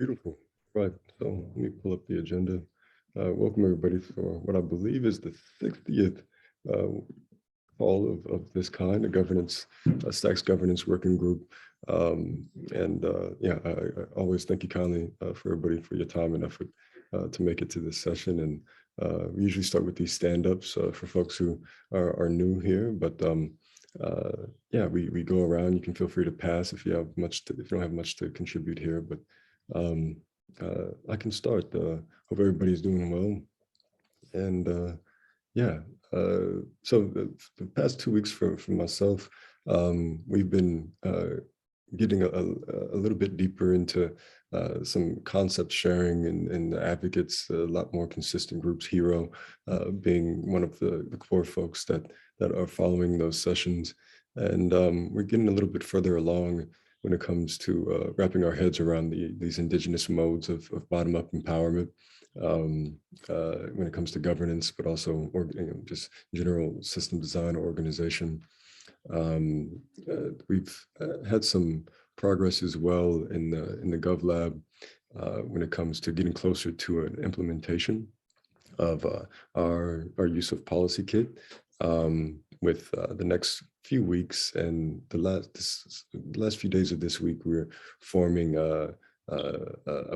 Beautiful. Right. So let me pull up the agenda. Welcome everybody for what I believe is the 60th call of this kind, a governance, Stacks governance working group. I always thank you kindly for everybody for your time and effort to make it to this session. And we usually start with these stand-ups for folks who are new here, but we go around. You can feel free to pass if you have if you don't have much to contribute here, but um, I can start. Hope everybody's doing well. And so the past 2 weeks for myself, we've been getting a little bit deeper into some concept sharing and the advocates, a lot more consistent groups, Hero being one of the core folks that are following those sessions. And we're getting a little bit further along when it comes to wrapping our heads around these indigenous modes of bottom-up empowerment when it comes to governance, but also just general system design or organization. We've had some progress as well in the GovLab when it comes to getting closer to an implementation of our use of Policy Kit with the next few weeks and the last few days of this week. We're forming a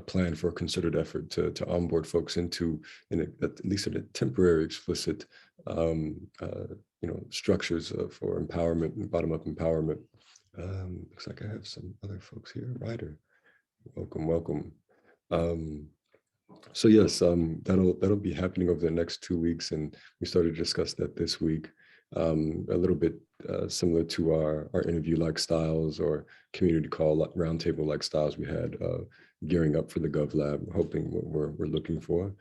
plan for a concerted effort to onboard folks into at least in a temporary explicit structures for empowerment and bottom-up empowerment. Looks like I have some other folks here. Ryder, welcome. So yes, that'll be happening over the next 2 weeks, and we started to discuss that this week. A little bit similar to our interview-like styles or community call roundtable like styles we had gearing up for the GovLab, hoping what we're looking for.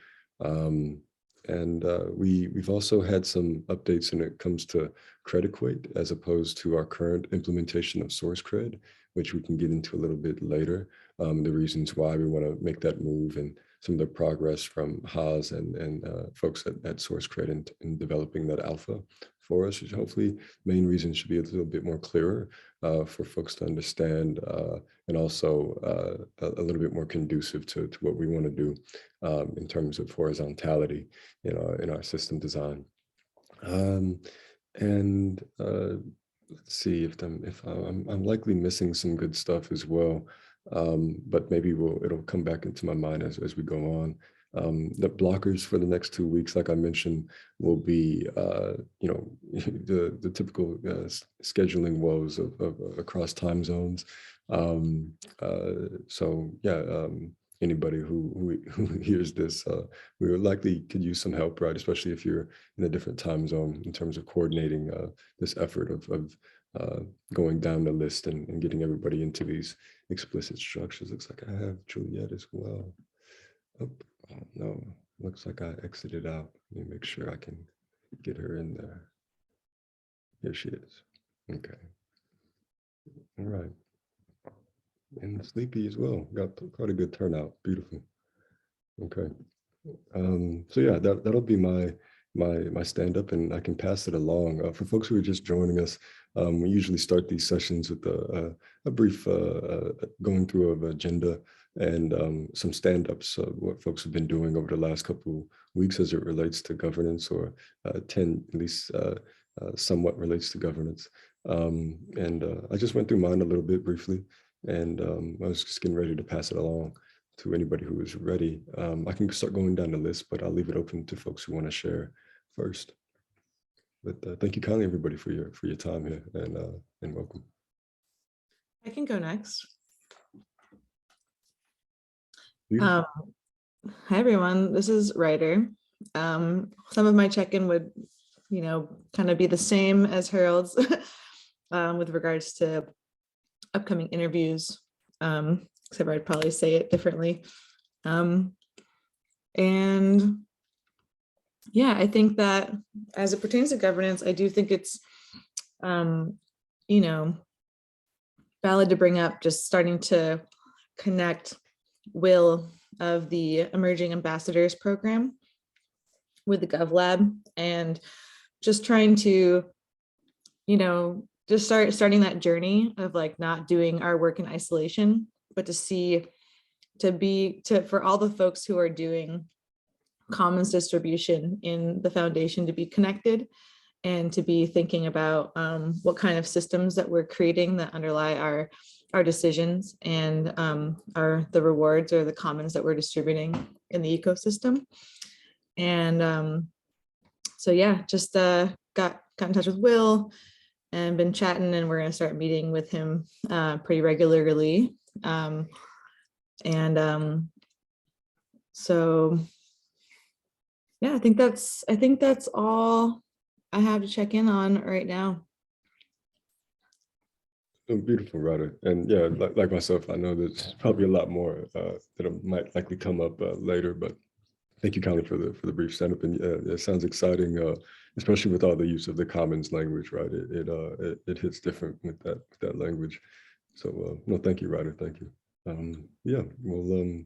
We've also had some updates when it comes to Crediquate as opposed to our current implementation of SourceCred, which we can get into a little bit later. The reasons why we want to make that move and some of the progress from Haas and folks at SourceCred in developing that alpha for us, which hopefully main reasons should be a little bit more clearer for folks to understand and also a little bit more conducive to what we want to do in terms of horizontality in our system design. Let's see if I'm likely missing some good stuff as well, but maybe it'll come back into my mind as we go on. The blockers for the next 2 weeks, like I mentioned, will be the typical scheduling woes of across time zones. Anybody who hears this, we would likely could use some help, right? Especially if you're in a different time zone in terms of coordinating this effort of going down the list and getting everybody into these explicit structures. Looks like I have Juliet as well. Oh no, looks like I exited out. Let me make sure I can get her in there. Here she is. Okay. All right. And Sleepy as well. Got quite a good turnout. Beautiful. Okay. So yeah, that'll be my stand-up, and I can pass it along. For folks who are just joining us, we usually start these sessions with a brief going through of agenda and some stand-ups, what folks have been doing over the last couple weeks as it relates to governance, or at least somewhat relates to governance. I just went through mine a little bit briefly, and I was just getting ready to pass it along to anybody who is ready. I can start going down the list, but I'll leave it open to folks who want to share first. But thank you kindly, everybody, for your time here, and welcome. I can go next. Hi, everyone. This is Ryder. Some of my check-in would, kind of be the same as Harold's with regards to upcoming interviews, except I'd probably say it differently. I think that as it pertains to governance, I do think it's, valid to bring up just starting to connect Will of the Emerging Ambassadors Program with the GovLab, and just trying to, just starting that journey of like not doing our work in isolation, but to see for all the folks who are doing commons distribution in the foundation to be connected and to be thinking about what kind of systems that we're creating that underlie our decisions and the rewards or the commons that we're distributing in the ecosystem. And so yeah, just got in touch with Will and been chatting, and we're going to start meeting with him pretty regularly. So yeah, I think that's all I have to check in on right now. Oh, beautiful, Ryder. And yeah, like myself, I know there's probably a lot more that might likely come up later, but thank you kindly for the brief stand up. And it sounds exciting, especially with all the use of the commons language, right? It hits different with that language. So no, thank you, Ryder. Thank you. Yeah, we'll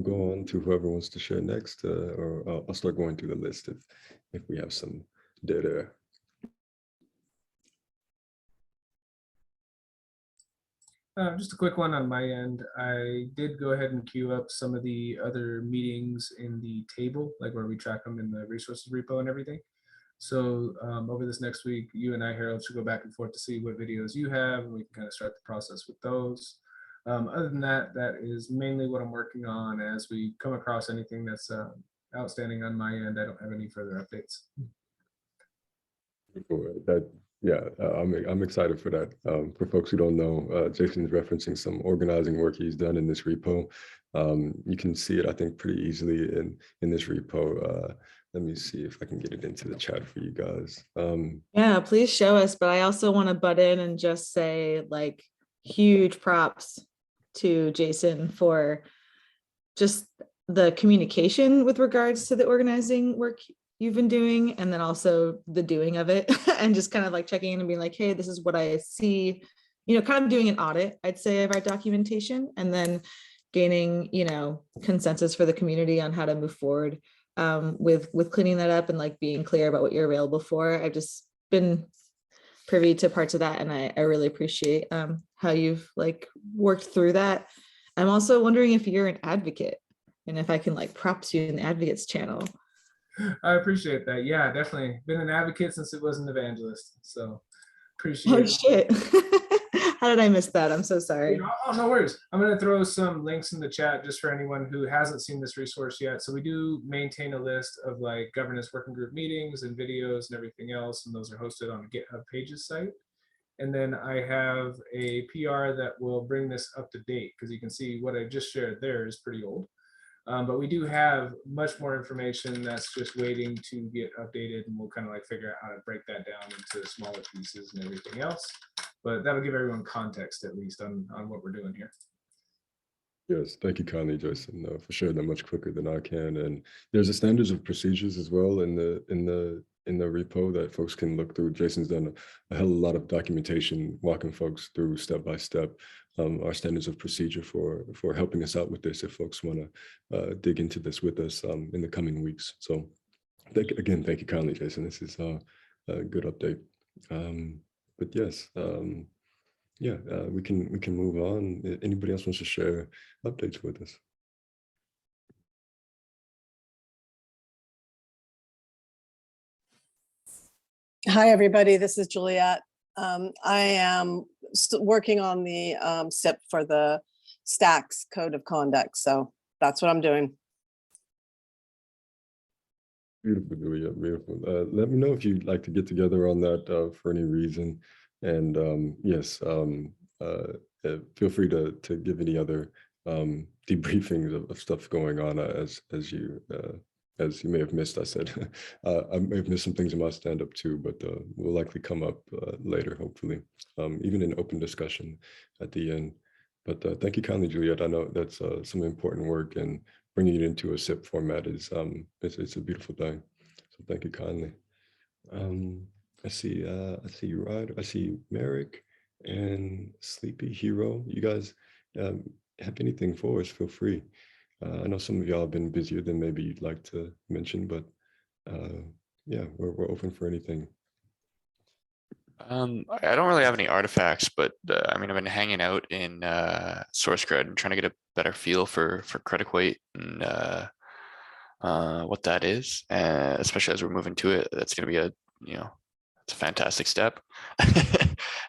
go on to whoever wants to share next, or I'll start going through the list if we have some dead air. Just a quick one on my end. I did go ahead and queue up some of the other meetings in the table, like where we track them in the resources repo and everything. So over this next week, you and I, Harold, should go back and forth to see what videos you have, and we can kind of start the process with those. Other than that, that is mainly what I'm working on. As we come across anything that's outstanding on my end, I don't have any further updates. Yeah, I'm excited for that. For folks who don't know, Jason's referencing some organizing work he's done in this repo. You can see it, I think, pretty easily in this repo. Let me see if I can get it into the chat for you guys. Yeah, please show us. But I also want to butt in and just say, like, huge props to Jason for just the communication with regards to the organizing work you've been doing, and then also the doing of it, and just kind of like checking in and being like, hey, this is what I see, kind of doing an audit, I'd say, of our documentation, and then gaining, consensus for the community on how to move forward with cleaning that up and like being clear about what you're available for. I've just been privy to parts of that, and I really appreciate how you've like worked through that. I'm also wondering if you're an advocate and if I can like props you in the advocates channel. I appreciate that. Yeah, definitely been an advocate since it was an evangelist. So appreciate Oh it. shit. How did I miss that? I'm so sorry. Oh, no worries. I'm going to throw some links in the chat just for anyone who hasn't seen this resource yet. So we do maintain a list of like governance working group meetings and videos and everything else. And those are hosted on the GitHub Pages site. And then I have a PR that will bring this up to date, because you can see what I just shared there is pretty old. But we do have much more information that's just waiting to get updated, and we'll kind of like figure out how to break that down into smaller pieces and everything else. But that'll give everyone context, at least, on what we're doing here. Yes, thank you kindly, Jason, for sharing that much quicker than I can. And there's a standards of procedures as well in the repo that folks can look through. Jason's done a hell of a lot of documentation, walking folks through step by step our standards of procedure for helping us out with this, if folks want to dig into this with us in the coming weeks. So thank you kindly, Jason. This is a good update. But yes, yeah, we can move on. Anybody else wants to share updates with us? Hi, everybody. This is Juliet. I am working on the SIP for the Stacks Code of Conduct. So that's what I'm doing. Beautiful, Juliet, beautiful. Let me know if you'd like to get together on that for any reason. And yes, feel free to give any other debriefings of stuff going on as you may have missed. I said I may have missed some things in my stand-up too, but will likely come up later, hopefully, even in open discussion at the end. But thank you kindly, Juliet. I know that's some important work, and bringing it into a SIP format is it's a beautiful thing. So thank you kindly. I see Rod, I see Merrick and Sleepy Hero. You guys have anything for us, feel free. I know some of y'all have been busier than maybe you'd like to mention, but yeah, we're open for anything. I don't really have any artifacts, but I mean, I've been hanging out in SourceGrid and trying to get a better feel for credit weight and what that is, especially as we're moving to it. That's going to be it's a fantastic step.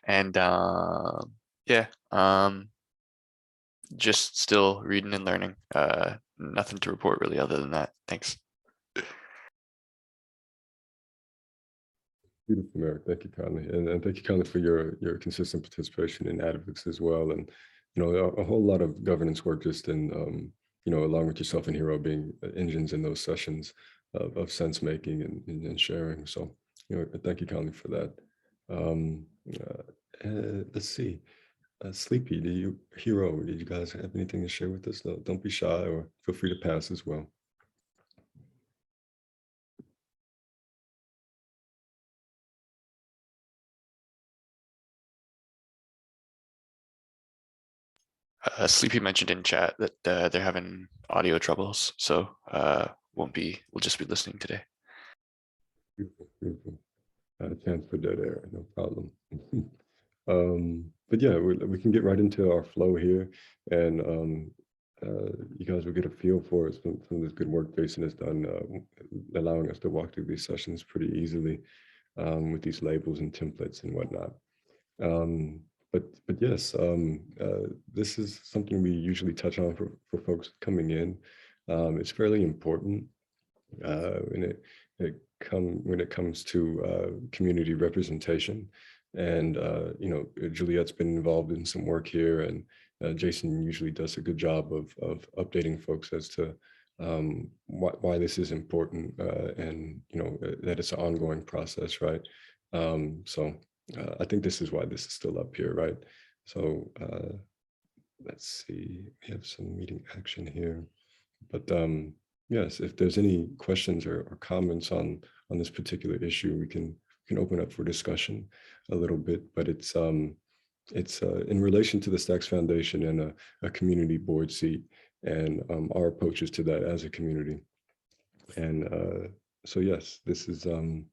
And yeah, just still reading and learning. Nothing to report really other than that. Thanks. Beautiful, Merrick. Thank you, Conley, and thank you, Conley, for your consistent participation in advocacy as well, and a whole lot of governance work just in along with yourself and Hero being engines in those sessions of sense making and sharing. So thank you, Conley, for that. Let's see, Sleepy, Hero, did you guys have anything to share with us? No, don't be shy, or feel free to pass as well. Sleepy mentioned in chat that they're having audio troubles, so we'll just be listening today. Beautiful, beautiful. Chance for dead air, no problem. But yeah, we can get right into our flow here, and you guys will get a feel for it. Some of this good work Jason has done, allowing us to walk through these sessions pretty easily with these labels and templates and whatnot. But yes, this is something we usually touch on for folks coming in. It's fairly important when it comes to community representation, and Juliet's been involved in some work here, and Jason usually does a good job of updating folks as to why this is important, and that it's an ongoing process, right? So I think this is why this is still up here, right? So let's see, we have some meeting action here, but yes, if there's any questions or comments on this particular issue, we can open up for discussion a little bit, but it's in relation to the Stacks Foundation and a community board seat, and our approaches to that as a community. And so yes, this is some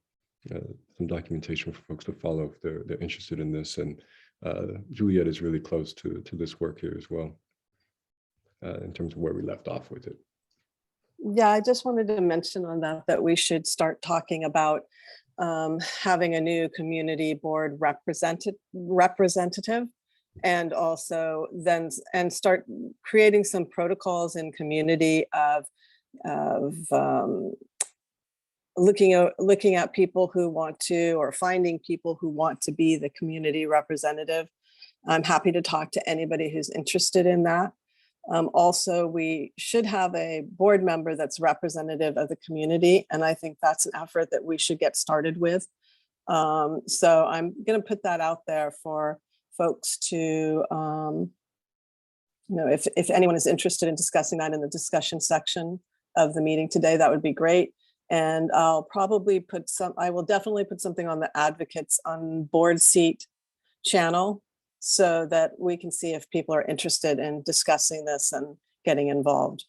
documentation for folks to follow if they're interested in this, and Juliet is really close to this work here as well, in terms of where we left off with it. Yeah, I just wanted to mention on that we should start talking about having a new community board representative, and also and start creating some protocols in community of looking at people who want to, or finding people who want to be the community representative. I'm happy to talk to anybody who's interested in that. Also, we should have a board member that's representative of the community, and I think that's an effort that we should get started with. So I'm going to put that out there for folks to, if anyone is interested in discussing that in the discussion section of the meeting today, that would be great. And I'll probably I will definitely put something on the Advocates on Board Seat channel, so that we can see if people are interested in discussing this and getting involved.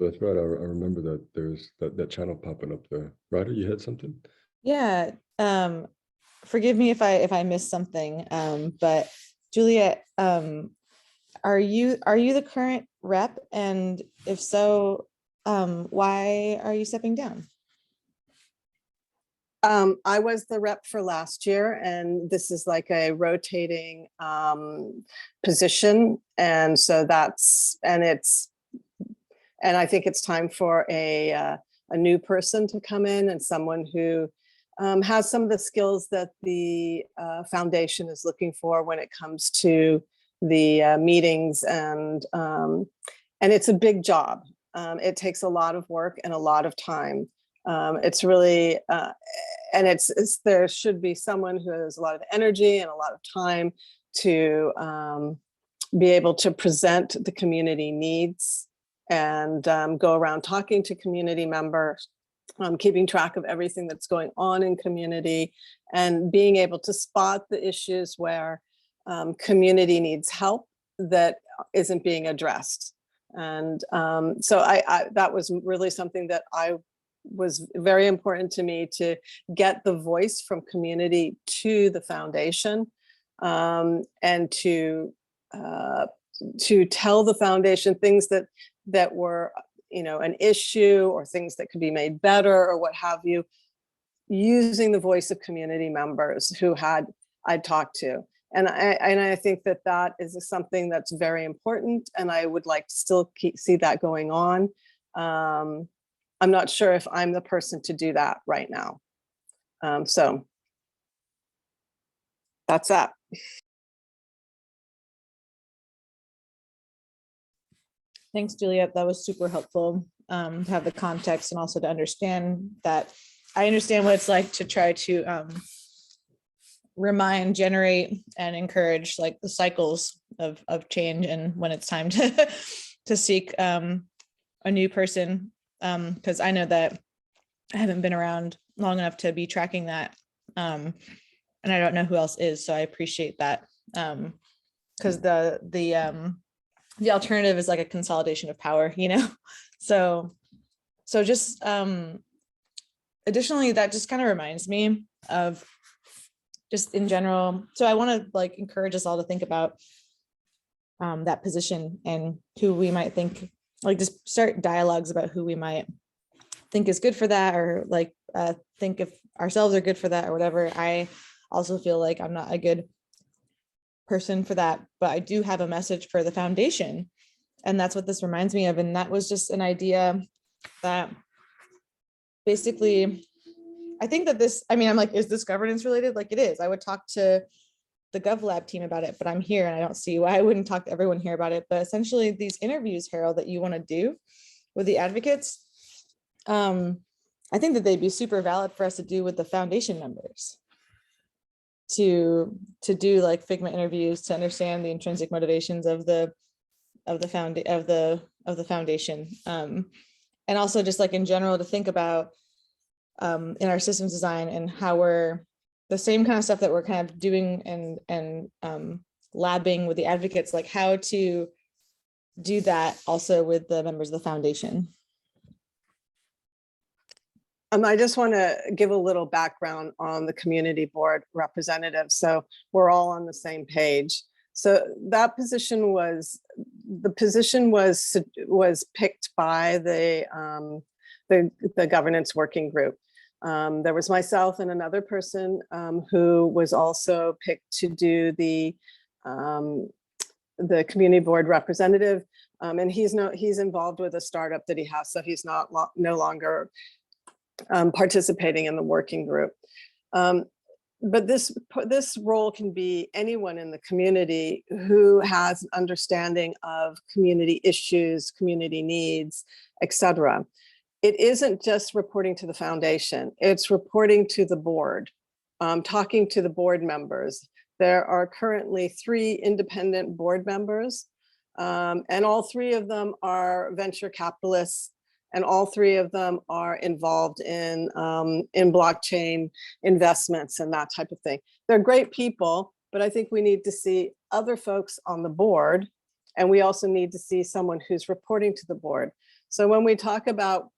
That's right. I remember that there's that channel popping up there. Ryder, you had something? Yeah. Forgive me if I missed something. But Juliet, are you the current rep? And if so, why are you stepping down? I was the rep for last year, and this is like a rotating position. And so and I think it's time for a new person to come in, and someone who has some of the skills that the foundation is looking for when it comes to the meetings. And it's a big job. It takes a lot of work and a lot of time. It's really, and there should be someone who has a lot of energy and a lot of time to be able to present the community needs, and go around talking to community members, keeping track of everything that's going on in community, and being able to spot the issues where community needs help that isn't being addressed. And so that was really something that I was very important to me to get the voice from community to the foundation, and to tell the foundation things that were, you know, an issue or things that could be made better or what have you, using the voice of community members who I'd talked to. And I think that is something that's very important, and I would like to still see that going on. I'm not sure if I'm the person to do that right now. So that's that. Thanks, Juliet. That was super helpful to have the context and also to understand that I understand what it's like to try to remind, generate, and encourage like the cycles of change, and when it's time to seek a new person, because I know that I haven't been around long enough to be tracking that, and I don't know who else is, so I appreciate that, because the alternative is like a consolidation of power, you know. So just additionally, that just kind of reminds me of just in general. So I want to like encourage us all to think about that position and who we might think, like just start dialogues about who we might think is good for that, or like think if ourselves are good for that or whatever. I also feel like I'm not a good person for that, but I do have a message for the foundation, and that's what this reminds me of. And that was just an idea that basically, I think that this, I mean, I'm like, is this governance related? Like it is. I would talk to the GovLab team about it, but I'm here and I don't see why I wouldn't talk to everyone here about it. But essentially these interviews, Harold, that you want to do with the advocates, I think that they'd be super valid for us to do with the foundation members, to do like Figma interviews to understand the intrinsic motivations of the foundation, and also just like in general to think about in our systems design and how we're the same kind of stuff that we're kind of doing and labbing with the advocates, like how to do that also with the members of the foundation. I just want to give a little background on the community board representative, so we're all on the same page. So that position was picked by the governance working group. There was myself and another person who was also picked to do the community board representative, and he's involved with a startup that he has, so he's no longer participating in the working group. But this role can be anyone in the community who has an understanding of community issues, community needs, etc. It isn't just reporting to the foundation, it's reporting to the board, talking to the board members. There are currently 3 independent board members, and all 3 of them are venture capitalists, and all 3 of them are involved in blockchain investments and that type of thing. They're great people, but I think we need to see other folks on the board, and we also need to see someone who's reporting to the board. So when we talk about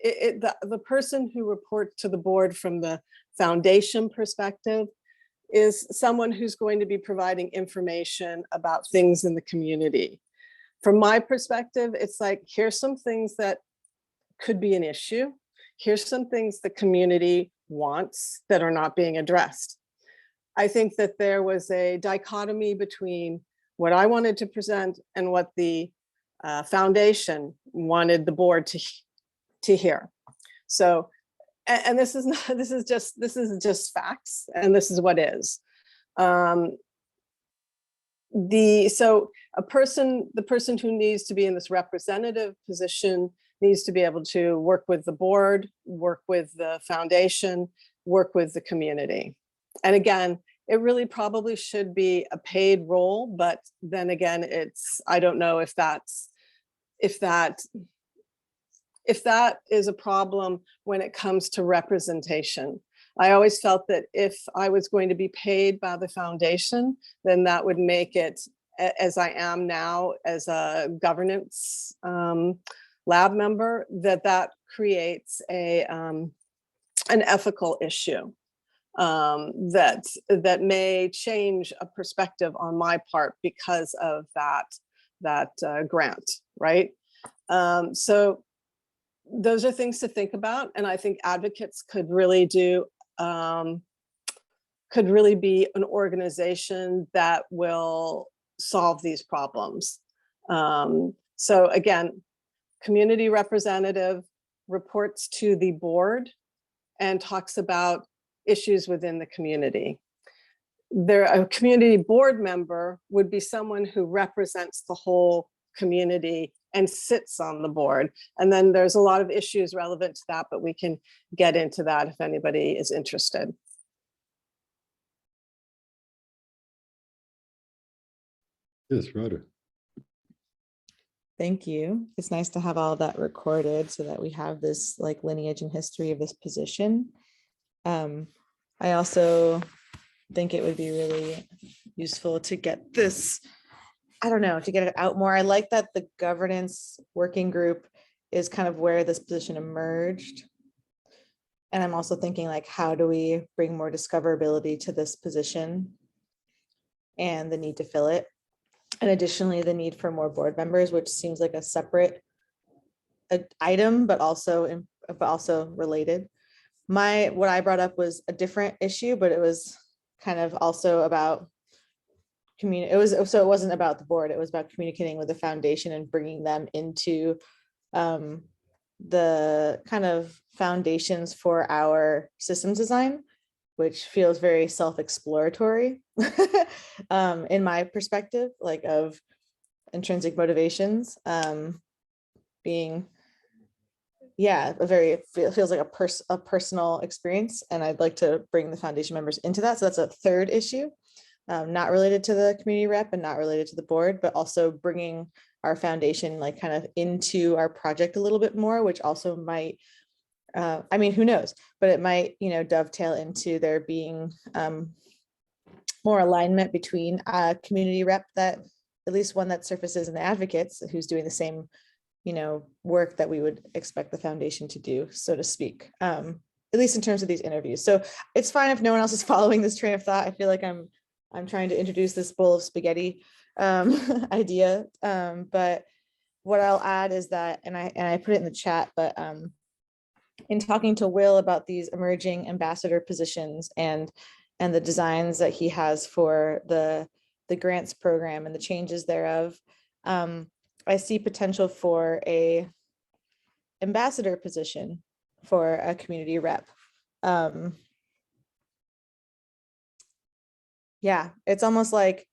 the person who reports to the board from the foundation perspective is someone who's going to be providing information about things in the community. From my perspective, it's like, here's some things that could be an issue. Here's some things the community wants that are not being addressed. I think that there was a dichotomy between what I wanted to present and what the foundation wanted the board to hear. So, and this is just facts, and this is what is. So the person who needs to be in this representative position needs to be able to work with the board, work with the foundation, work with the community. And again, it really probably should be a paid role, but then again, I don't know if that is a problem when it comes to representation. I always felt that if I was going to be paid by the foundation, then that would make it, as I am now as a governance lab member, that creates an ethical issue that may change a perspective on my part because of that grant, right? So those are things to think about, and I think advocates could really be an organization that will solve these problems. So again, community representative reports to the board and talks about issues within the community. A community board member would be someone who represents the whole community and sits on the board. And then there's a lot of issues relevant to that, but we can get into that if anybody is interested. Yes, Ryder. Thank you. It's nice to have all that recorded so that we have this like lineage and history of this position. I also think it would be really useful to get this, I don't know, to get it out more. I like that the governance working group is kind of where this position emerged. And I'm also thinking like, how do we bring more discoverability to this position and the need to fill it? And additionally, the need for more board members, which seems like a separate item, but also related. What I brought up was a different issue, but it was kind of also about community. So it wasn't about the board. It was about communicating with the foundation and bringing them into the kind of foundations for our systems design, which feels very self-exploratory in my perspective, like of intrinsic motivations being, yeah, feels like a personal experience. And I'd like to bring the foundation members into that. So that's a third issue, not related to the community rep and not related to the board, but also bringing our foundation like kind of into our project a little bit more, which also might, I mean, who knows, but it might, dovetail into there being more alignment between a community rep, that at least one that surfaces in the advocates who's doing the same, work that we would expect the foundation to do, so to speak, at least in terms of these interviews. So it's fine if no one else is following this train of thought. I feel like I'm trying to introduce this bowl of spaghetti idea. But what I'll add is that, and I put it in the chat, but in talking to Will about these emerging ambassador positions and the designs that he has for the grants program and the changes thereof, I see potential for a ambassador position for a community rep. Yeah, it's almost like,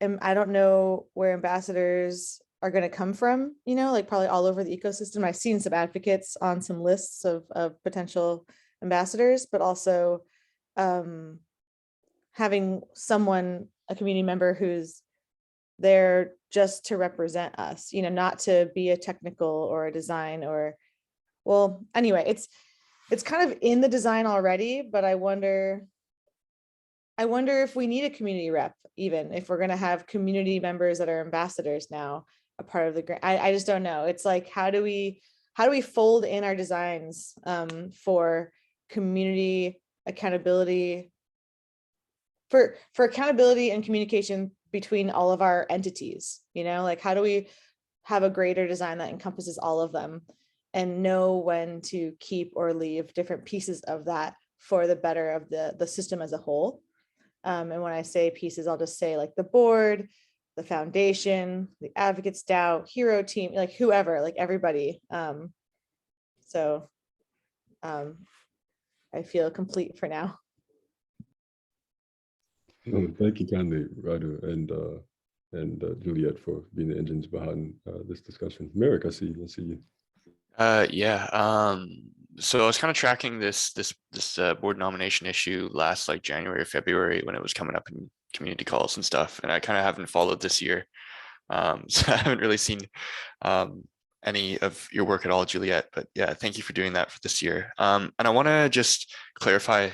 I don't know where ambassadors are going to come from, like probably all over the ecosystem. I've seen some advocates on some lists of potential ambassadors, but also having someone, a community member who's there just to represent us, not to be a technical or a design or, well, anyway, it's kind of in the design already, but I wonder if we need a community rep, even if we're going to have community members that are ambassadors now, a part of the grant. I just don't know. It's like, how do we fold in our designs for community accountability, for accountability and communication between all of our entities, like how do we have a greater design that encompasses all of them and know when to keep or leave different pieces of that for the better of the system as a whole. And when I say pieces, I'll just say like the board, the foundation, the advocates DAO, hero team, like whoever, like everybody. So I feel complete for now. Thank you kindly, Ryder and Juliet, for being the engines behind this discussion. Merrick, I see you. Yeah. So I was kind of tracking this board nomination issue last like January or February when it was coming up in community calls and stuff, and I kind of haven't followed this year. So I haven't really seen any of your work at all, Juliet, but yeah, thank you for doing that for this year. And I want to just clarify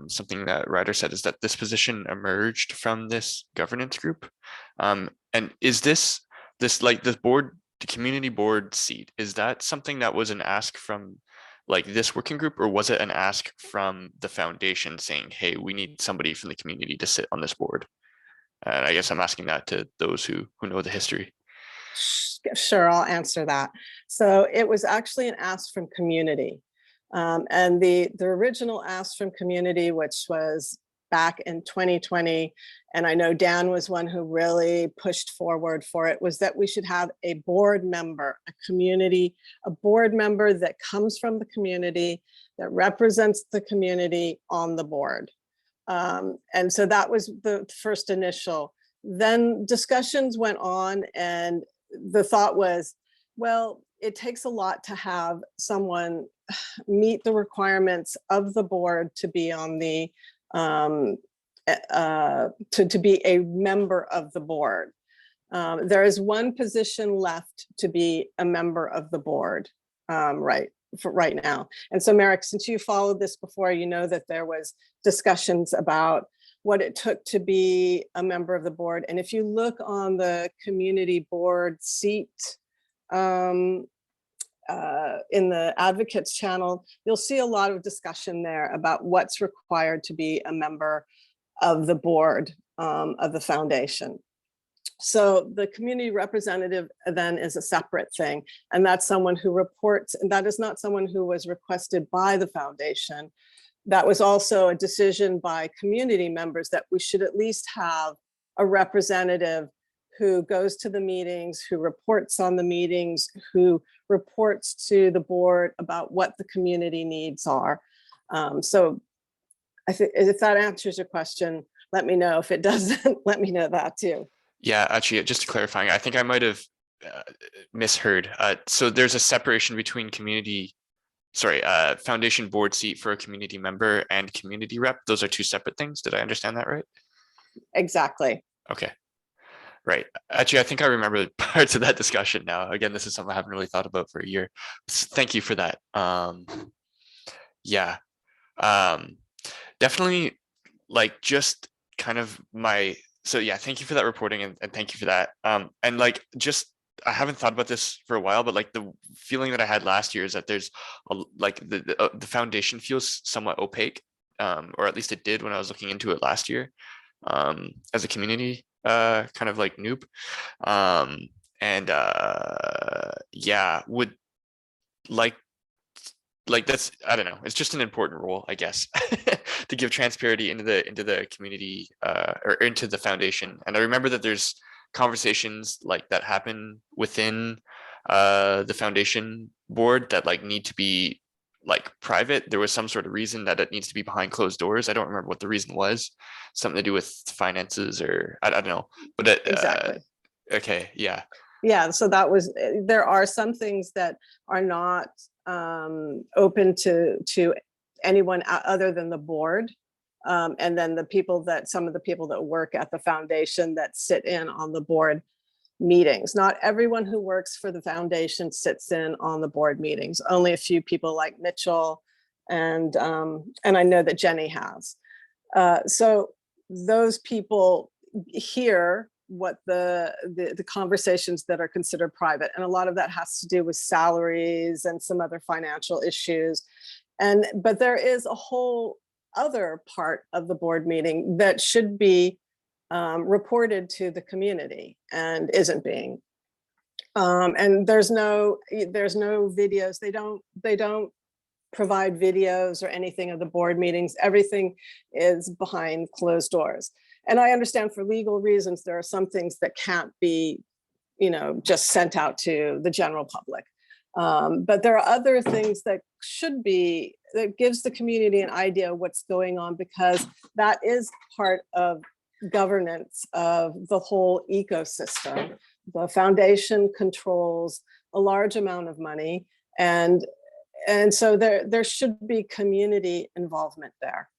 something that Ryder said, is that this position emerged from this governance group. And is this like the board the community board seat, is that something that was an ask from like this working group, or was it an ask from the foundation saying, hey, we need somebody from the community to sit on this board? And I guess I'm asking that to those who know the history. Sure, I'll answer that. So it was actually an ask from community. And the original ask from community, which was back in 2020, and I know Dan was one who really pushed forward for it, was that we should have a board member, a board member that comes from the community, that represents the community on the board. And so that was the first initial. Then discussions went on, and the thought was, well, it takes a lot to have someone meet the requirements of the board to be on the to be a member of the board. There is one position left to be a member of the board right now. And so Merrick, since you followed this before, you know that there was discussions about what it took to be a member of the board. And if you look on the community board seat in the advocates channel, you'll see a lot of discussion there about what's required to be a member of the board of the foundation. So the community representative then is a separate thing, and that's someone who reports, and that is not someone who was requested by the foundation. That was also a decision by community members that we should at least have a representative who goes to the meetings, who reports on the meetings, who reports to the board about what the community needs are. So I think if that answers your question, let me know. If it doesn't, let me know that too. Yeah, actually, just clarifying, I think I might have misheard. So there's a separation between foundation board seat for a community member and community rep. Those are two separate things. Did I understand that right? Exactly. Okay. Right. Actually, I think I remember parts of that discussion now. Again, this is something I haven't really thought about for a year. Thank you for that. Yeah. Definitely like just kind of so yeah, thank you for that reporting and thank you for that. And like just I haven't thought about this for a while, but like the feeling that I had last year is that there's like the foundation feels somewhat opaque, or at least it did when I was looking into it last year, as a community kind of like noob. Yeah, would like that's, I don't know, it's just an important role, I guess, to give transparency into the community or into the foundation. And I remember that there's conversations like that happen within the foundation board that like need to be like private. There was some sort of reason that it needs to be behind closed doors. I don't remember what the reason was. Something to do with finances, or I don't know. But Exactly. Okay, yeah. Yeah, so that was, there are some things that are not open to anyone other than the board. And then some of the people that work at the foundation that sit in on the board meetings. Not everyone who works for the foundation sits in on the board meetings. Only a few people like Mitchell and I know that Jenny has. So those people hear what the conversations that are considered private, and a lot of that has to do with salaries and some other financial issues. But there is a whole other part of the board meeting that should be reported to the community and isn't being. And there's no videos. They don't provide videos or anything of the board meetings. Everything is behind closed doors. And I understand for legal reasons, there are some things that can't be, just sent out to the general public. But there are other things that that gives the community an idea of what's going on, because that is part of governance of the whole ecosystem. The foundation controls a large amount of money, and so there should be community involvement there.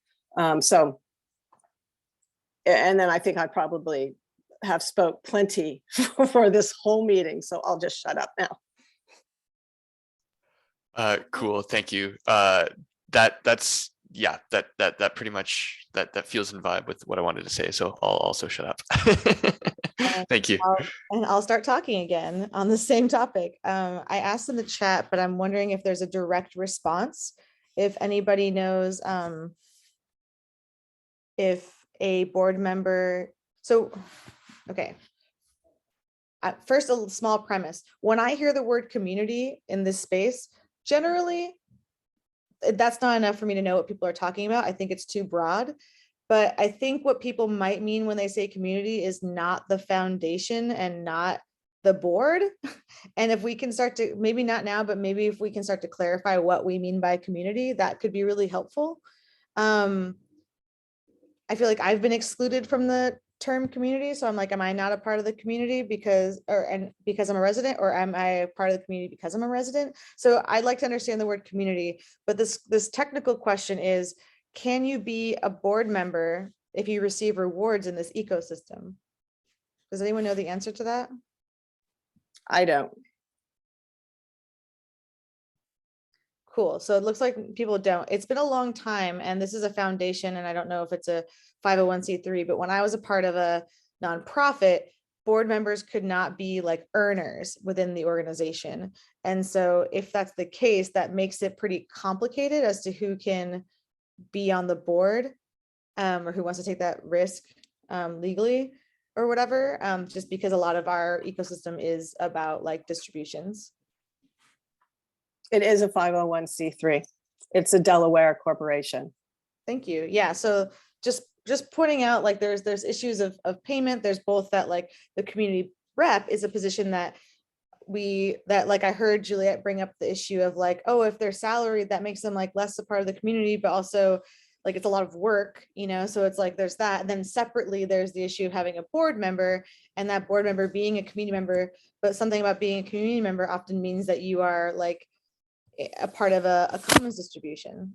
And then I think I probably have spoke plenty for this whole meeting, so I'll just shut up now. Cool, thank you. That's yeah, that pretty much that feels in vibe with what I wanted to say. So I'll also shut up. Thank you. And I'll start talking again on the same topic. I asked in the chat, but I'm wondering if there's a direct response. If anybody knows if a board member, so, okay. First, a small premise. When I hear the word community in this space, generally, that's not enough for me to know what people are talking about. I think it's too broad. But I think what people might mean when they say community is not the foundation and not the board. And if we can start to, maybe not now, but maybe if we can start to clarify what we mean by community, that could be really helpful. I feel like I've been excluded from the term community. So I'm like, am I not a part of the community because I'm a resident, or am I a part of the community because I'm a resident? So I'd like to understand the word community, but this technical question is, can you be a board member if you receive rewards in this ecosystem? Does anyone know the answer to that? I don't. Cool. So it looks like people don't. It's been a long time, and this is a foundation, and I don't know if it's a 501c3, but when I was a part of a nonprofit, board members could not be like earners within the organization. And so if that's the case, that makes it pretty complicated as to who can be on the board, or who wants to take that risk legally or whatever, just because a lot of our ecosystem is about like distributions. It is a 501c3. It's a Delaware corporation. Thank you. Yeah, so just pointing out, like there's issues of payment. There's both that, like the community rep is a position that like I heard Juliet bring up the issue of like, oh, if they're salaried, that makes them like less a part of the community, but also like it's a lot of work, you know? So it's like, there's that. And then separately, there's the issue of having a board member, and that board member being a community member, but something about being a community member often means that you are like a part of a commons distribution,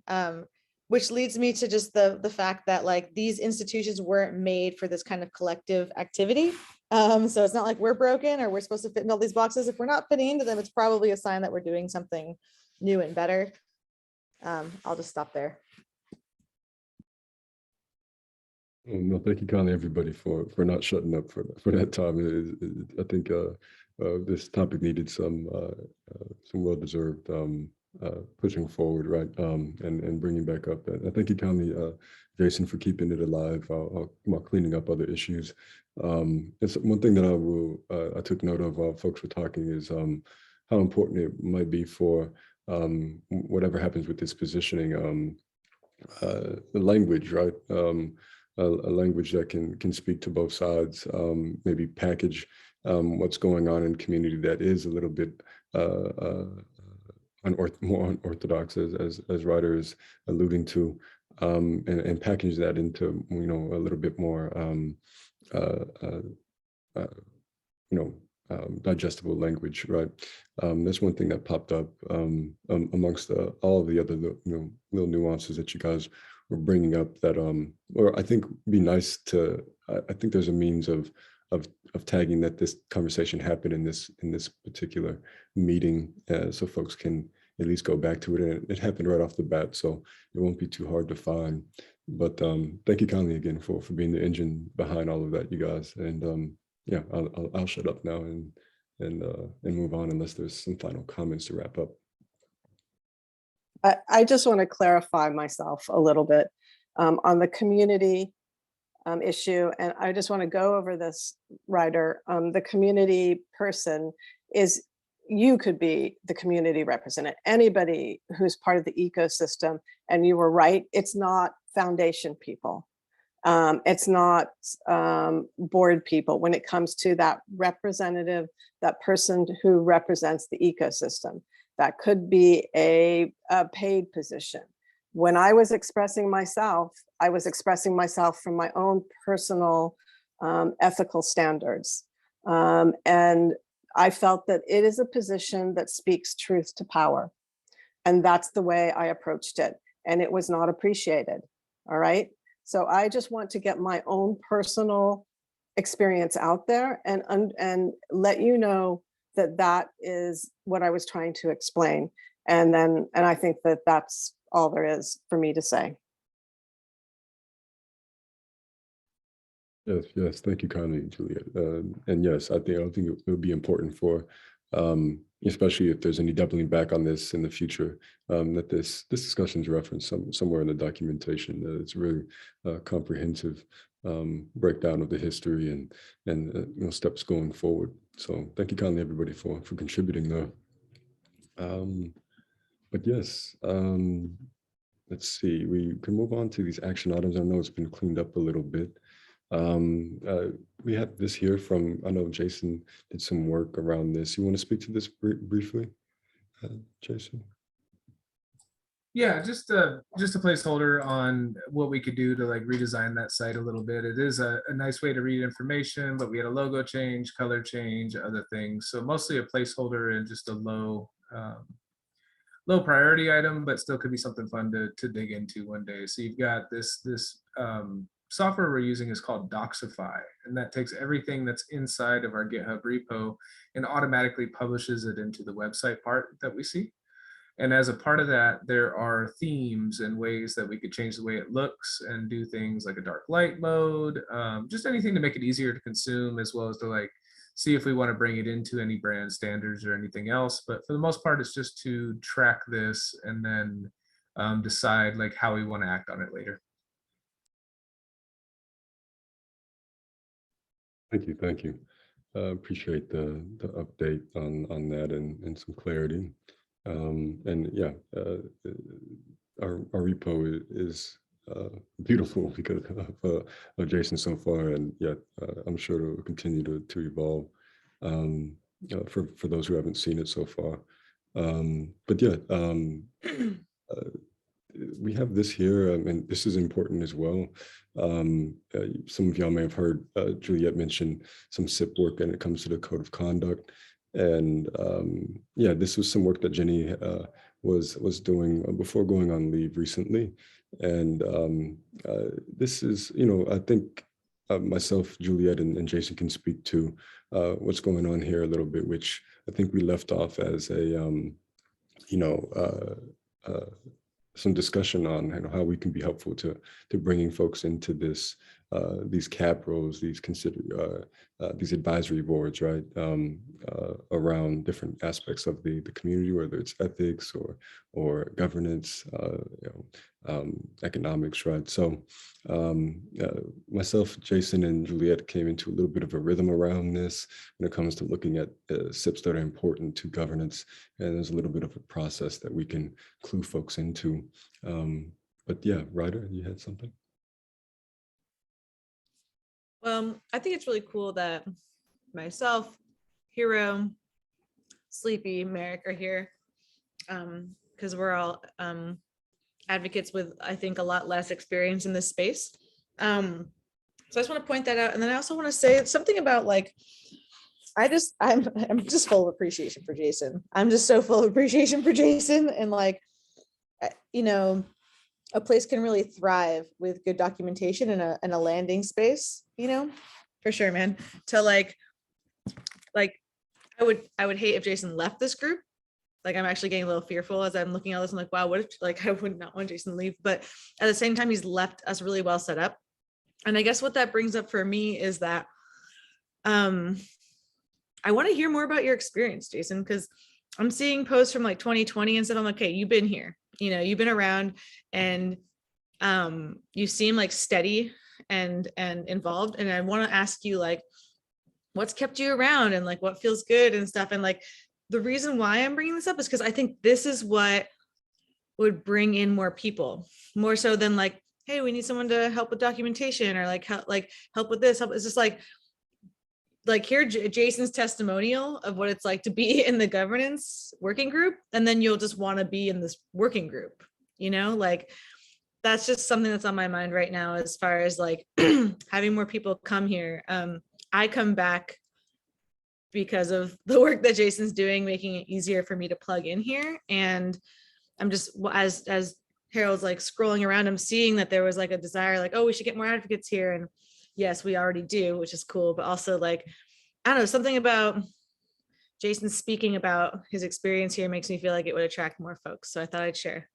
which leads me to just the fact that like these institutions weren't made for this kind of collective activity. So it's not like we're broken or we're supposed to fit in all these boxes. If we're not fitting into them, it's probably a sign that we're doing something new and better. I'll just stop there. No, thank you kindly, everybody, for not shutting up for that time. I think this topic needed some well-deserved pushing forward, right? And bringing back up. And I thank you kindly, Jason, for keeping it alive while cleaning up other issues. It's one thing that I took note of while folks were talking is how important it might be for whatever happens with this positioning, the language, right? A language that can speak to both sides, maybe package what's going on in community that is a little bit more unorthodox, as Ryder is alluding to, and package that into a little bit more digestible language, right? That's one thing that popped up amongst all of the other little nuances that you guys were bringing up that or I think be nice to, I think there's a means of tagging that this conversation happened in this particular meeting, so folks can at least go back to it. And it happened right off the bat, so it won't be too hard to find. But thank you kindly again for being the engine behind all of that, you guys. And yeah, I'll shut up now and move on unless there's some final comments to wrap up. I just want to clarify myself a little bit on the community issue. And I just want to go over this, Ryder. The community person is, you could be the community representative, anybody who's part of the ecosystem. And you were right, it's not foundation people. It's not board people when it comes to that representative, that person who represents the ecosystem. That could be a paid position. When I was expressing myself, I was expressing myself from my own personal ethical standards. And I felt that it is a position that speaks truth to power. And that's the way I approached it. And it was not appreciated. All right. So I just want to get my own personal experience out there and let you know that that is what I was trying to explain. And I think that that's all there is for me to say. Yes, yes. Thank you kindly, Juliet. And yes, I think it would be important for, especially if there's any doubling back on this in the future, that this discussion is referenced somewhere in the documentation. That it's really comprehensive breakdown of the history and steps going forward. So thank you kindly, everybody, for contributing there. But yes, let's see. We can move on to these action items. I know it's been cleaned up a little bit. We have this here from, I know Jason did some work around this. You want to speak to this briefly, Jason? Yeah, just a placeholder on what we could do to like redesign that site a little bit. It is a nice way to read information, but we had a logo change, color change, other things. So mostly a placeholder and just a low priority item, but still could be something fun to dig into one day. So you've got this software we're using is called Doxify, and that takes everything that's inside of our GitHub repo and automatically publishes it into the website part that we see. And as a part of that, there are themes and ways that we could change the way it looks and do things like a dark light mode, just anything to make it easier to consume, as well as to like see if we want to bring it into any brand standards or anything else. But for the most part, it's just to track this and then decide like how we want to act on it later. Thank you. Appreciate the update on that and some clarity. And yeah, our repo is beautiful because of Jason so far, and yet I'm sure it will continue to evolve for those who haven't seen it so far. But yeah, we have this here, and this is important as well. Some of y'all may have heard Juliet mention some SIP work when it comes to the code of conduct. And yeah, this was some work that Jenny was doing before going on leave recently. And this is, I think myself, Juliet, and Jason can speak to what's going on here a little bit, which I think we left off as a, some discussion on how we can be helpful to bringing folks into this, these CAP roles, these advisory boards, right, around different aspects of the community, whether it's ethics or governance, economics, right? So myself, Jason, and Juliet came into a little bit of a rhythm around this when it comes to looking at SIPs that are important to governance, and there's a little bit of a process that we can clue folks into. But yeah, Ryder, you had something? Well, I think it's really cool that myself, Hero, Sleepy, Merrick are here, because we're all advocates with, I think, a lot less experience in this space. So I just want to point that out. And then I also want to say something about like, I'm just full of appreciation for Jason. I'm just so full of appreciation for Jason, and like, a place can really thrive with good documentation in a landing space, for sure, man. To like I would hate if Jason left this group. Like, I'm actually getting a little fearful as I'm looking at this. I'm like, wow, what if, like, I would not want Jason to leave, but at the same time, he's left us really well set up. And I guess what that brings up for me is that I want to hear more about your experience, Jason, because I'm seeing posts from like 2020 and stuff. I'm like, okay, you've been here, you've been around, and you seem like steady and involved. And I want to ask you, like, what's kept you around and like what feels good and stuff. And like, the reason why I'm bringing this up is because I think this is what would bring in more people, more so than like, hey, we need someone to help with documentation, or like help with this. It's just like hear Jason's testimonial of what it's like to be in the governance working group, and then you'll just want to be in this working group, like that's just something that's on my mind right now, as far as like having more people come here. I come back because of the work that Jason's doing, making it easier for me to plug in here. And I'm just, as Harold's like scrolling around, I'm seeing that there was like a desire, like, oh, we should get more advocates here. And yes, we already do, which is cool. But also, like, I don't know, something about Jason speaking about his experience here makes me feel like it would attract more folks. So I thought I'd share.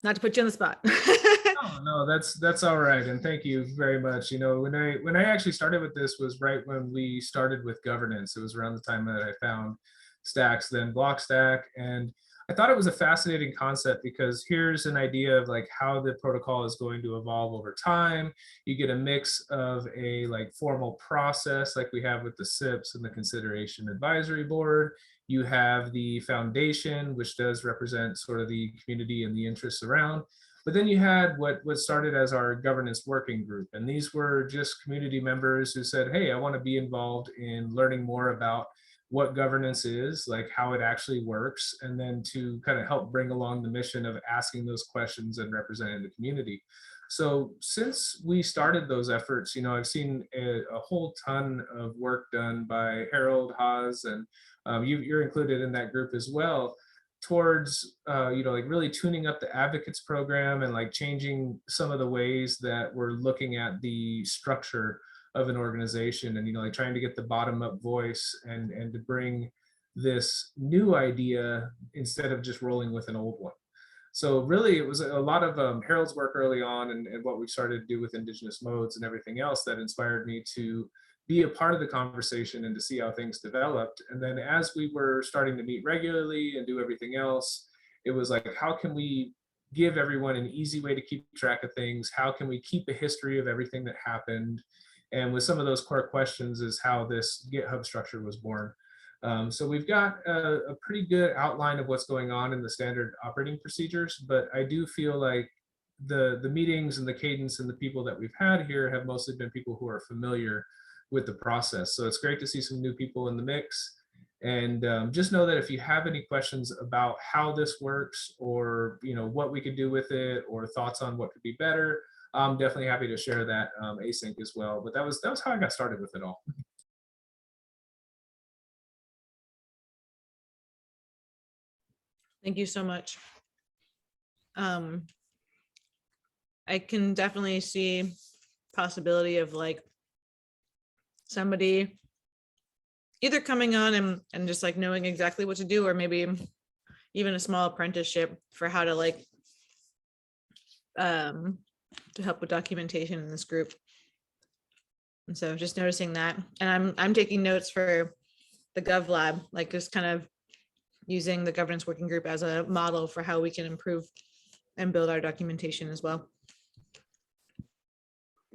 Not to put you on the spot. Oh, no, that's all right, and thank you very much. You know, when I actually started with this was right when we started with governance. It was around the time that I found Stacks, then Blockstack, and I thought it was a fascinating concept because here's an idea of like how the protocol is going to evolve over time. You get a mix of a like formal process like we have with the SIPs and the Consideration Advisory Board. You have the foundation, which does represent sort of the community and the interests around. But then you had what started as our governance working group. And these were just community members who said, hey, I want to be involved in learning more about what governance is, like how it actually works, and then to kind of help bring along the mission of asking those questions and representing the community. So since we started those efforts, you know, I've seen a whole ton of work done by Harold Haas, and you're included in that group as well, towards you know, like really tuning up the advocates program and like changing some of the ways that we're looking at the structure of an organization, and you know, like trying to get the bottom up voice and to bring this new idea instead of just rolling with an old one. So really it was a lot of Harold's work early on, and what we started to do with Indigenous modes and everything else that inspired me to be a part of the conversation and to see how things developed. And then as we were starting to meet regularly and do everything else, it was like, how can we give everyone an easy way to keep track of things? How can we keep a history of everything that happened? And with some of those core questions is how this GitHub structure was born. So we've got a pretty good outline of what's going on in the standard operating procedures, but I do feel like the meetings and the cadence and the people that we've had here have mostly been people who are familiar with the process. So it's great to see some new people in the mix. And just know that if you have any questions about how this works, or you know, what we could do with it, or thoughts on what could be better, I'm definitely happy to share that async as well. But that was how I got started with it all. Thank you so much. I can definitely see possibility of like somebody either coming on and just like knowing exactly what to do, or maybe even a small apprenticeship for how to like to help with documentation in this group. And so just noticing that, and I'm taking notes for the GovLab, like just kind of using the governance working group as a model for how we can improve and build our documentation as well.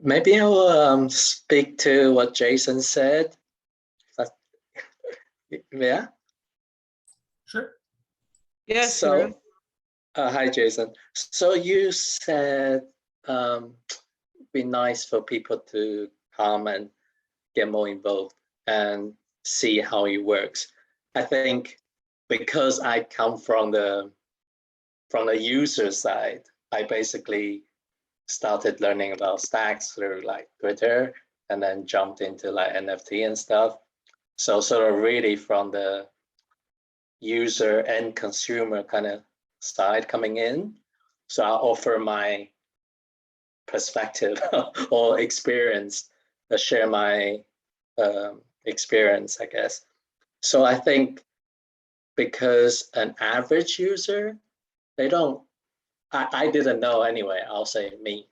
Maybe I'll speak to what Jason said. Yeah. Sure. Yes. So, hi, Jason. So you said be nice for people to come and get more involved and see how it works. I think because I come from the user side, I basically started learning about Stacks through like Twitter, and then jumped into like NFT and stuff. So sort of really from the user and consumer kind of side coming in. So I offer my perspective or experience, share my experience, I guess. So I think because an average user, they don't, I didn't know anyway, I'll say me.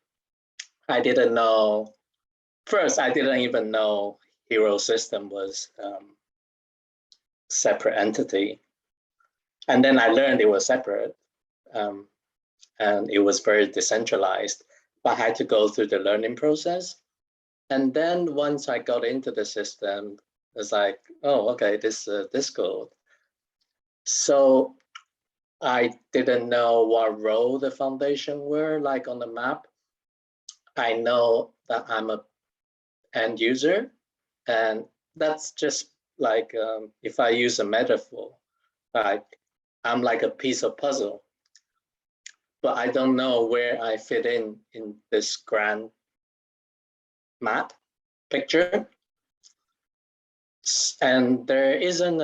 I didn't know, first, I didn't even know Hero System was separate entity. And then I learned it was separate, and it was very decentralized, but I had to go through the learning process. And then once I got into the system, it's like, oh, okay, this Discord. So I didn't know what role the foundation were like on the map. I know that I'm a end user, and that's just like, if I use a metaphor, like I'm like a piece of puzzle, but I don't know where I fit in this grand map picture. And there isn't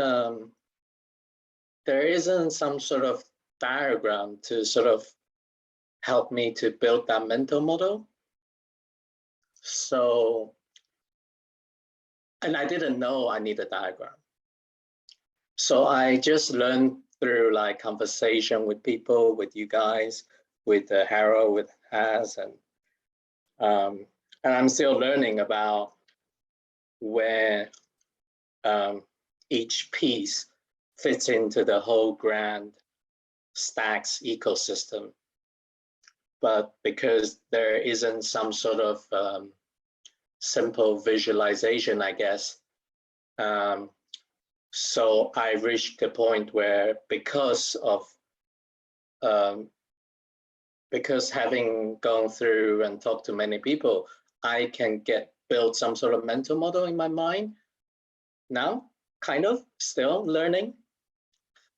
some sort of diagram to sort of help me to build that mental model. So, and I didn't know I need a diagram. So I just learned through like conversation with people, with you guys, with Harold, with Has, and I'm still learning about where each piece fits into the whole grand Stacks ecosystem. But because there isn't some sort of simple visualization, I guess, so I reached the point where because having gone through and talked to many people, I can build some sort of mental model in my mind now, kind of still learning,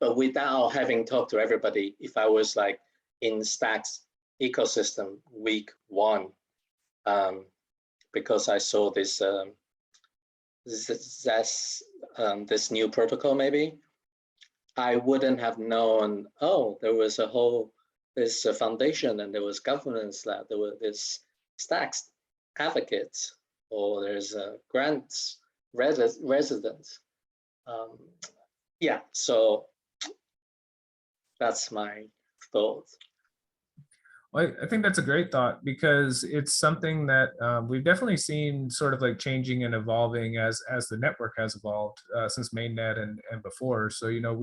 but without having talked to everybody. If I was like in Stacks ecosystem week 1, because I saw this this new protocol, maybe I wouldn't have known, oh, there was this foundation, and there was governance lab, there were this Stacks advocates, or there's grants residents. Yeah, so that's my thought. Well, I think that's a great thought, because it's something that we've definitely seen sort of like changing and evolving as the network has evolved since mainnet and before. So, you know,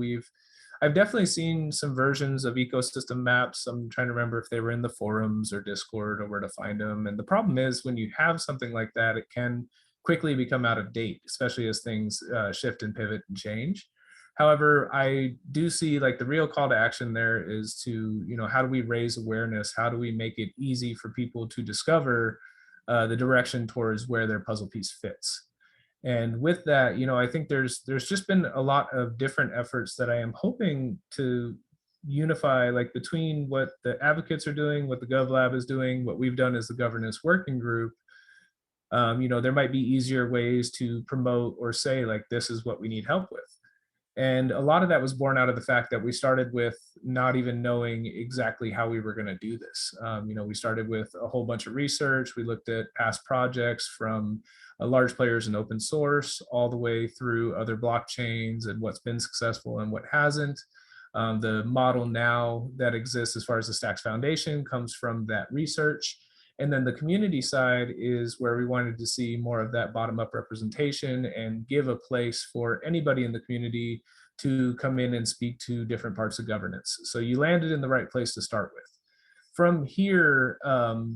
I've definitely seen some versions of ecosystem maps. I'm trying to remember if they were in the forums or Discord or where to find them. And the problem is when you have something like that, it can quickly become out of date, especially as things shift and pivot and change. However, I do see like the real call to action there is to, you know, how do we raise awareness? How do we make it easy for people to discover the direction towards where their puzzle piece fits? And with that, you know, I think there's just been a lot of different efforts that I am hoping to unify, like between what the advocates are doing, what the GovLab is doing, what we've done as the governance working group. You know, there might be easier ways to promote or say like, this is what we need help with. And a lot of that was born out of the fact that we started with not even knowing exactly how we were going to do this. You know, we started with a whole bunch of research. We looked at past projects from large players in open source all the way through other blockchains and what's been successful and what hasn't. The model now that exists as far as the Stacks Foundation comes from that research. And then the community side is where we wanted to see more of that bottom-up representation and give a place for anybody in the community to come in and speak to different parts of governance. So you landed in the right place to start with. From here,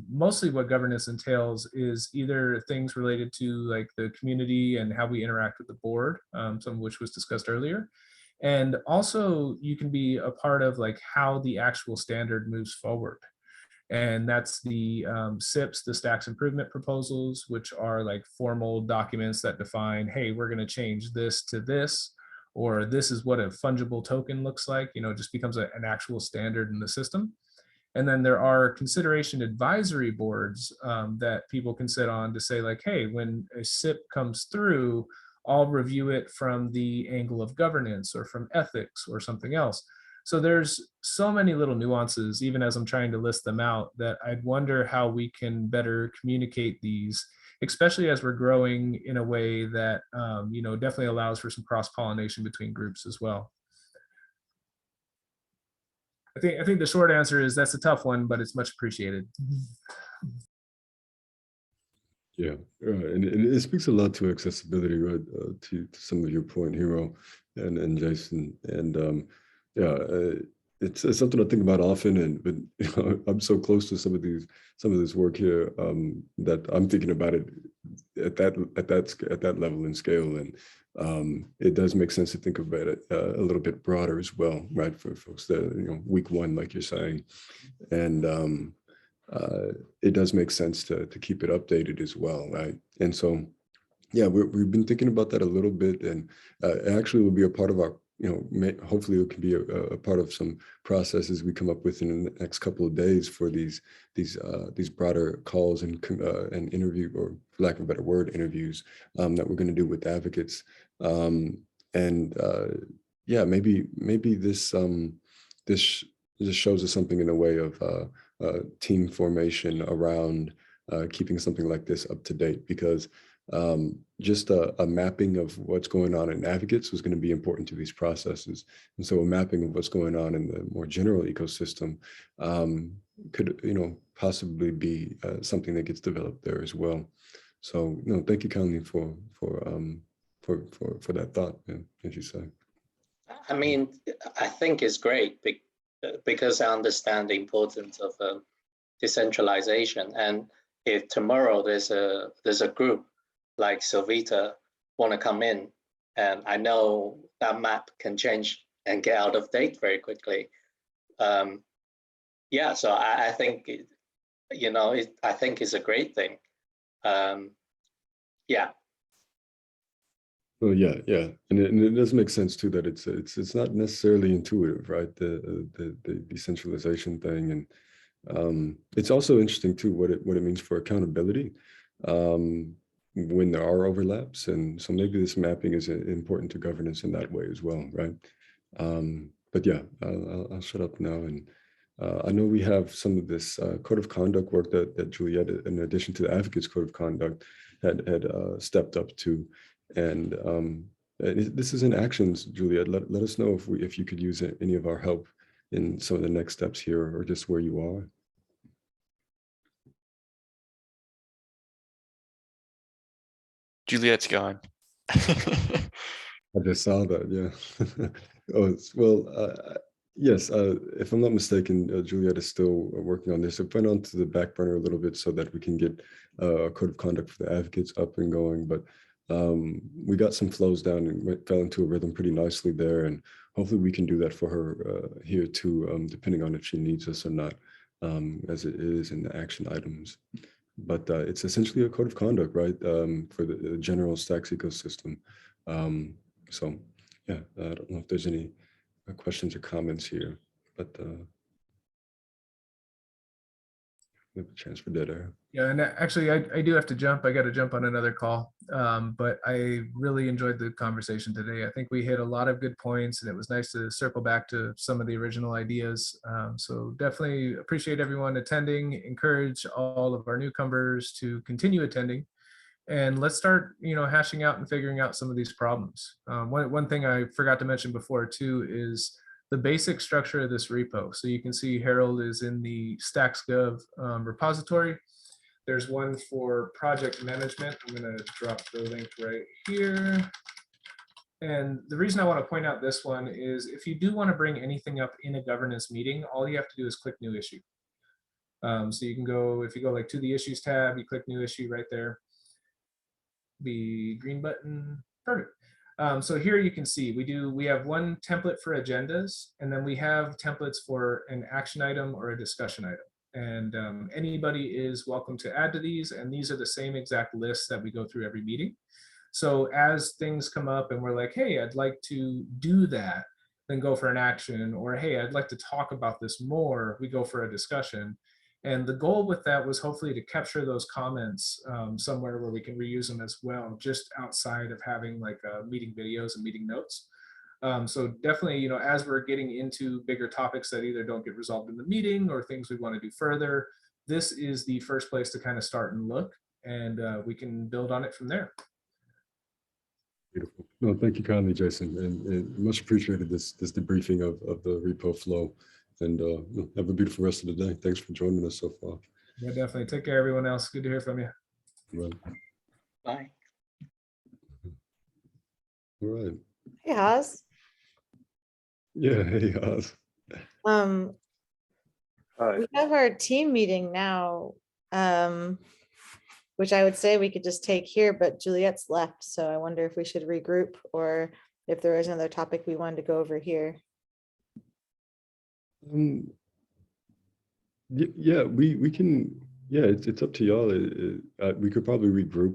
mostly what governance entails is either things related to like the community and how we interact with the board, some of which was discussed earlier. And also you can be a part of like how the actual standard moves forward. And that's the SIPs, the Stacks Improvement Proposals, which are like formal documents that define, hey, we're going to change this to this, or this is what a fungible token looks like, you know, it just becomes an actual standard in the system. And then there are consideration advisory boards that people can sit on to say like, hey, when a SIP comes through, I'll review it from the angle of governance or from ethics or something else. So there's so many little nuances, even as I'm trying to list them out, that I'd wonder how we can better communicate these, especially as we're growing in a way that, you know, definitely allows for some cross-pollination between groups as well. I think the short answer is that's a tough one, but it's much appreciated. Yeah, and it speaks a lot to accessibility, right? To some of your point, Hero and Jason, and yeah, it's something I think about often, but you know, I'm so close to some of this work here that I'm thinking about it at that level and scale, and it does make sense to think about it a little bit broader as well, right? For folks that, you know, week 1, like you're saying, and it does make sense to keep it updated as well, right? And so, yeah, we've been thinking about that a little bit, and it actually will be a part of our, you know, hopefully it can be a part of some processes we come up with in the next couple of days for these broader calls and interview, or for lack of a better word, interviews that we're going to do with advocates. Yeah, maybe this just shows us something in a way of team formation around keeping something like this up to date, because just a mapping of what's going on in advocates was going to be important to these processes. And so a mapping of what's going on in the more general ecosystem could, you know, possibly be something that gets developed there as well. So, no, thank you kindly for that thought, yeah, as you say. I mean, I think it's great because I understand the importance of decentralization. And if tomorrow there's a group like Sovita want to come in, and I know that map can change and get out of date very quickly. Yeah, so I think, you know, I think it's a great thing. Yeah. Well, yeah, and it does make sense too that it's not necessarily intuitive, right? The decentralization thing, and it's also interesting too what it means for accountability when there are overlaps, and so maybe this mapping is important to governance in that way as well, right? But yeah, I'll shut up now, and I know we have some of this code of conduct work that Juliet, in addition to the Advocates Code of Conduct, had stepped up to. And this is in actions, Juliet. Let us know if you could use any of our help in some of the next steps here, or just where you are. Juliet's gone. I just saw that, yeah. Oh, well, yes, if I'm not mistaken, Juliet is still working on this. It went onto the back burner a little bit so that we can get a code of conduct for the advocates up and going, but we got some flows down and fell into a rhythm pretty nicely there, and hopefully we can do that for her here too, depending on if she needs us or not, as it is in the action items. But it's essentially a code of conduct, right, for the general Stacks ecosystem. So yeah, I don't know if there's any questions or comments here, but we have a chance for dead air. Yeah, and actually, I do have to jump. I got to jump on another call. But I really enjoyed the conversation today. I think we hit a lot of good points, and it was nice to circle back to some of the original ideas. So definitely appreciate everyone attending. Encourage all of our newcomers to continue attending, and let's start, you know, hashing out and figuring out some of these problems. One thing I forgot to mention before too is the basic structure of this repo. So you can see Harold is in the StacksGov repository. There's one for project management. I'm going to drop the link right here. And the reason I want to point out this one is if you do want to bring anything up in a governance meeting, all you have to do is click new issue. So you can go, if you go like to the issues tab, you click new issue right there. The green button, perfect. So here you can see we have one template for agendas, and then we have templates for an action item or a discussion item. And anybody is welcome to add to these, and these are the same exact lists that we go through every meeting. So as things come up and we're like, hey, I'd like to do that, then go for an action, or hey, I'd like to talk about this more, we go for a discussion. And the goal with that was hopefully to capture those comments somewhere where we can reuse them as well, just outside of having like meeting videos and meeting notes. So definitely, you know, as we're getting into bigger topics that either don't get resolved in the meeting or things we want to do further, this is the first place to kind of start and look, and we can build on it from there. Beautiful. No, thank you kindly, Jason, and much appreciated this debriefing of the repo flow. And have a beautiful rest of the day. Thanks for joining us so far. Yeah, definitely. Take care, everyone else. Good to hear from you. Right. Bye. All right. Hey, Haas. Yeah. Hey, Oz. We have our team meeting now, which I would say we could just take here, but Juliet's left. So I wonder if we should regroup or if there is another topic we wanted to go over here. Yeah, we can. Yeah, it's up to y'all. We could probably regroup.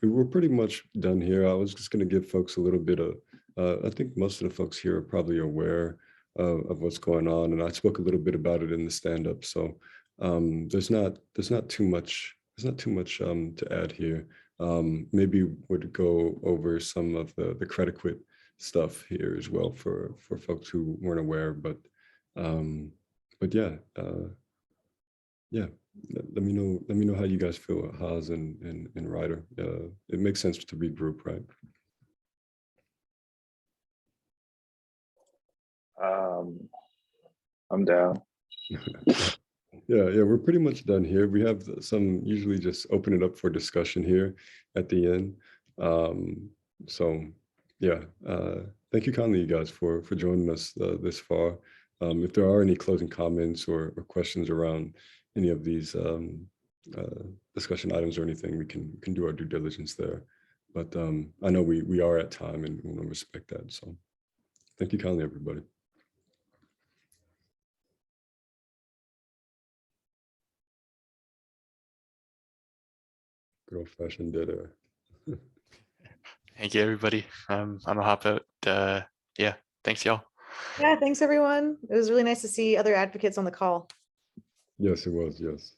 We're pretty much done here. I was just going to give folks a little bit of. I think most of the folks here are probably aware of what's going on, and I spoke a little bit about it in the stand-up. So there's not too much. There's not too much to add here. Maybe would go over some of the Crediquit stuff here as well for folks who weren't aware, but yeah, yeah. Let me know how you guys feel, Haas and Ryder. It makes sense to regroup, right? I'm down. Yeah, we're pretty much done here. We have some, usually just open it up for discussion here at the end. So yeah, thank you kindly, you guys, for joining us this far. If there are any closing comments or questions around any of these discussion items or anything, we can do our due diligence there. But I know we are at time and we want to respect that. So thank you kindly, everybody. Good old fashioned dead air. Thank you, everybody. I'm gonna hop out. Yeah, thanks y'all. Yeah, thanks everyone. It was really nice to see other advocates on the call. Yes, it was. Yes.